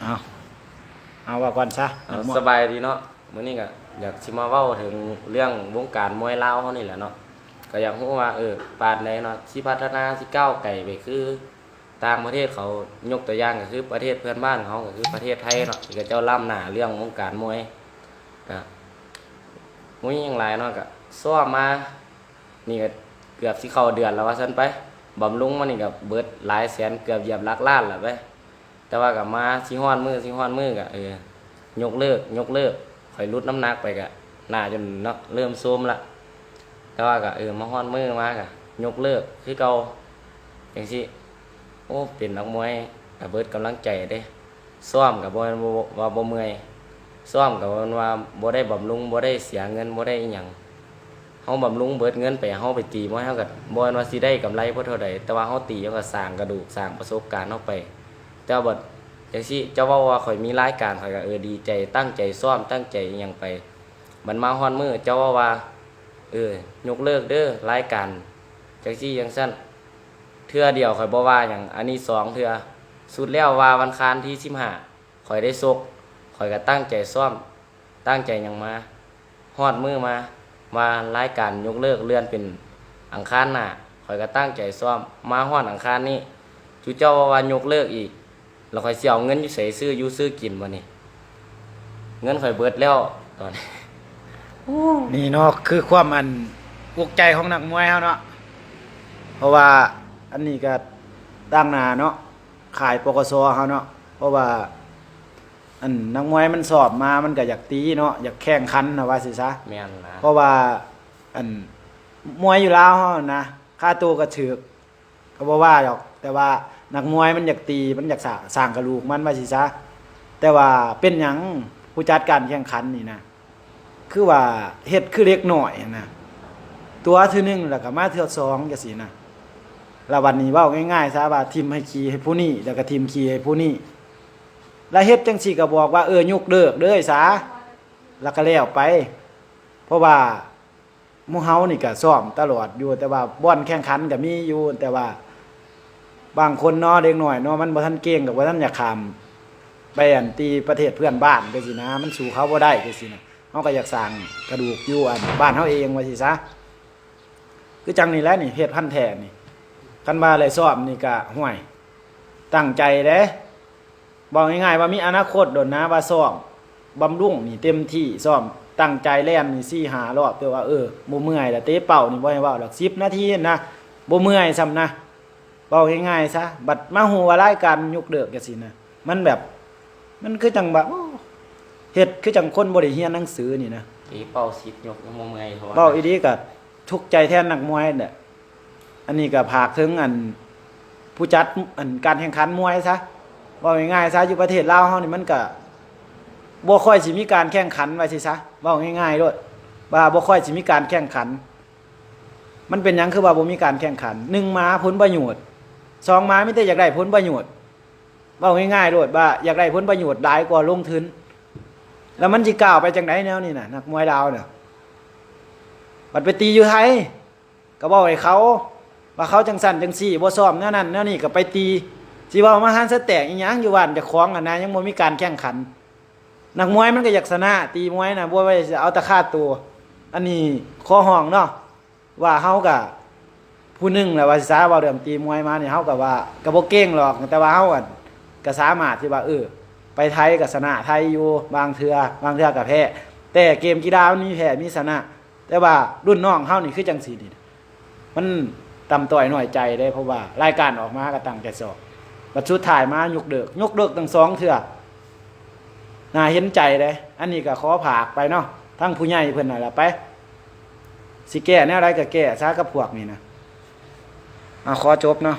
เอาเอาว่าก่อนซะสบายดีเนาะมื้อนี้ก็อยากสิมาเว้าถึงเรื่องวงการมวยลาวเฮานี่แหละเนาะก็อยากรู้ว่าปานใดเนาะสิพัฒนาสิก้าวไกลไปคือต่างประเทศเขายกตัวอย่างก็คือประเทศเพื่อนบ้านเขาก็คือประเทศไทยเนาะที่เขาเจ้าล้ำหน้าเรื่องวงการมวยก็มวยอย่างไรเนาะก็ซ้อมมานี่ก็เกือบสิเข้าเดือนแล้วว่าซั่นไปบำรุงมานี่ก็เบิดหลายแสนเกือบเหยียบหลักล้านแล้วไปแต่ว่าก็มาสิฮ้อนมือก็ยกเลิกค่อยลดน้ำหนักไปก็น่าจนเนาะเริ่มโทรมละแต่ว่าก็มาฮ้อนมือมาก็ยกเลิกคือเก่าจังซี่โอ้เป็นนักมวยก็เบิดกำลังใจเด้ซ้อมก็บ่ว่าบ่เมื่อยซ้อมก็ว่าบ่ได้บำรุงบ่ได้เสียเงินบ่ได้อีหยังเฮาบำรุงเบิดเงินไปเฮาไปตีมวยเฮาก็บ่ว่าสิได้กำไรบ่เท่าใดแต่ว่าเฮาตีเฮาก็สร้างกระดูกสร้างประสบการณ์เฮาไปแต่ว่าบัดจังซี่เจ้าเว้าว่าข่อยมีรายการข่อยก็ดีใจตั้งใจซ้อมตั้งใจอิหยังไปมันมาฮ้อนมื้อเจ้าว่ายกเลิกเด้อรายการจังซี่จังซั่นเทื่อเดียวข่อยบ่ว่าหยังอันนี้2เทื่อสุดแล้วว่าวันคารที่15ข่อยได้ซกข่อยก็ตั้งใจซ้อมตั้งใจหยังมาฮอดมื้อมาวารายการยกเลิกเลื่อนเป็นอังคารหน้าข่อยก็ตั้งใจซ้อมมาฮอดอังคารนี้จุเจ้าว่ายกเลิกอีกแล้วข่อยสิเอาเงินอยู่ไสซื้ออยู่ซื้อกินบ่นี่เงินข่อยเบิดแล้วตอนนี้นี่เนาะคือความปลุกใจของนักมวยเฮาเนาะเพราะว่าอันนี้ก็ตั้งหน้าเนาะขายปกสเฮาเนาะเพราะว่านักมวยมันสอบมามันก็อยากตีเนาะอยากแข่งขันนะว่าสิซะแม่นนะเพราะว่ามวยอยู่ลาวเฮานะค่าตัวก็ถูกก็บ่ว่าดอกแต่ว่านักมวยมันอยากตีมันอยากสร้างกระดูกมันว่าสิซะแต่ว่าเป็นหยังผู้จัดการแข่งขันนี่นะคือว่าเฮ็ดคือเล็กน้อยนะตัวที่1แล้วก็มาเทื่อ2จังซี่นะแล้ววันนี้เว้าง่ายๆซะว่าทีมให้ขี่ให้ผู้นี้แล้วก็ทีมขี่ให้ผู้นี้แล้วเฮ็ดจังซี่ก็บอกว่ายกเลิกเด้อซะแล้วก็แล้วไปเพราะว่าหมู่เฮานี่ก็ซ้อมตลอดอยู่แต่ว่าบ่อนแข่งขันก็มีอยู่แต่ว่าบางคนเนาะเด็กน้อยเนาะมันบ่ทันเก่งก็บ่ทันอยากข้ามไปตีประเทศเพื่อนบ้านจังซี่นะมันสู้เขาบ่ได้จังซี่นะเฮาก็อยากสร้างกระดูกอยู่บ้านเฮาเองว่าสิซะคือจังนี่แหละนี่เฮ็ดพันธุ์แท้นี่คันว่าเลยซ้อมนี่ก็ห่วยตั้งใจเด้บอกง่ายๆว่ามีอนาคตโดนนะว่าซ้อมบำรุงนี่เต็มที่ซ้อมตั้งใจแล่นนี่4-5รอบแต่ว่าบ่เมื่อยแล้วเตะเป่านี่บ่ให้เว้าหรอก10นาทีนะบ่เมื่อยซ้ำนะบอกง่ายๆซะบัดมาฮู้ว่ารายการยกเลิกจังซี่นะมันแบบมันคือจังแบบเฮ็ดคือจังคนบ่ได้เรียนหนังสือนี่นะตีเป้า10ยกยังบ่เมื่อยเพราะว่าเว้าอีหลีก็ทุกข์ใจแทนนักมวยเนี่ยอันนี้ก็ภาคถึงผู้จัดการแข่งขันมวยซะเว้าง่ายๆซะอยู่ประเทศลาวเฮานี่มันก็บ่ค่อยสิมีการแข่งขันว่าสิซะเว้าง่ายๆโลดว่าบ่ค่อยสิมีการแข่งขันมันเป็นหยังคือว่าบ่มีการแข่งขัน1มาผลประโยชน์2มามีแต่อยากได้ผลประโยชน์เว้าง่ายๆโลดว่าอยากได้ผลประโยชน์หลายกว่าลงทุนแล้วมันสิก้าวไปจังได๋แนวนี้น่ะนักมวยลาวน่ะบัดไปตีอยู่ไทยก็บอกให้เขาว่าเขาจังสั่นจังซี่บ่ซ้อมแนวนั้นแนวนี้ก็ไปตีสิว่ามาหันสแตกอีหยังอยู่บ้านเจ้าของนะยังบ่มีการแข่งขันนักมวยมันก็อยากชนะตีมวยน่ะบ่ไว้จะเอาแต่ค่าตัวอันนี้ข้อห้องเนาะว่าเฮาก็ผู้หนึงแหละว่าสิซาเว้าเรื่องตีมวยมานี่เฮาก็ว่าก็บ่เก่งหรอกแต่ว่าเฮาก็สามารถที่ว่าไปไทยก็ชนะไทยอยู่บางเทื่อก็แพ้แต่เกมกีฬามันมีแพ้มีชนะแต่ว่ารุ่นน้องเฮานี่คือจังซี่นี่มันต่ำต้อยน้อยใจได้เพราะว่ารายการออกมาก็ตั้งใจสอบบัดสุดท้ายมายกเลิกตั้ง2เทื่อน่าเห็นใจเด้อันนี้ก็ขอฝากไปเนาะทั้งผู้ใหญ่เพิ่นน่ะล่ะไปสิแก้แนวใดก็แก้ซะกับพวกนี้นะขอจบเนาะ